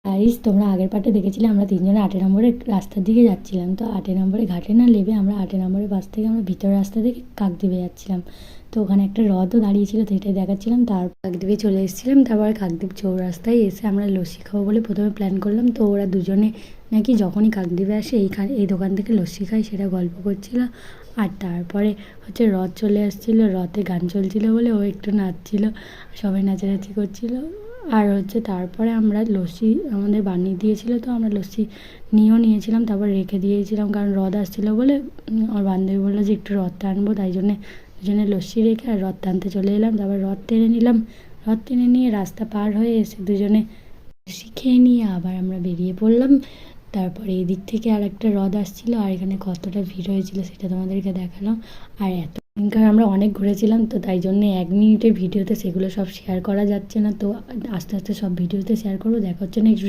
Guys তোমরা আগের পার্টে দেখেছিলে আমরা তিনজনে 8 নম্বরের রাস্তার দিকে যাচ্ছিলাম। তো 8 নম্বরে ঘাটে না নেমে আমরা 8 নম্বরের বাস থেকে আমরা ভিতরের রাস্তা থেকে কাকদ্বীপে যাচ্ছিলাম। তো ওখানে একটা রথও দাঁড়িয়েছিল, তো এটাই দেখাচ্ছিলাম। তার কাকদ্বীপে চলে এসেছিলাম। তারপরে কাকদ্বীপ চৌরাস্তায় এসে আমরা লস্যি খাবো বলে প্রথমে প্ল্যান করলাম। তো ওরা দুজনে নাকি যখনই কাকদ্বীপে আসে এই দোকান থেকে লস্যি খায়, সেটা গল্প করছিল। আর তারপরে হচ্ছে রথ চলে আসছিলো, রথে গান চলছিল বলে ও একটু নাচছিল, সবাই নাচানাচি করছিল। আর হচ্ছে তারপরে আমরা লস্যি আমাদের বানিয়ে দিয়েছিল, তো আমরা লস্যি নিয়েছিলাম, তারপর রেখে দিয়েছিলাম, কারণ রথ আসছিলো বলে আমার বান্ধবী বললো যে একটু রথ টানবো, তাই দুজনে লস্যি রেখে আর রথ টানতে চলে এলাম। তারপর রথ টেনে নিলাম। রথ টেনে নিয়ে রাস্তা পার হয়ে এসে দুজনে লস্যি খেয়ে নিয়ে আবার আমরা বেরিয়ে পড়লাম। তারপরে এই দিক থেকে আর একটা রথ আসছিলো, আর এখানে কতটা ভিড় হয়েছিল সেটা তোমাদেরকে দেখালাম। আর এতদিনকার আমরা অনেক ঘুরেছিলাম, তো তাই জন্য 1 মিনিটের ভিডিওতে সেগুলো সব শেয়ার করা যাচ্ছে না। তো আস্তে আস্তে সব ভিডিওতে শেয়ার করবো। দেখা হচ্ছে নেক্সট।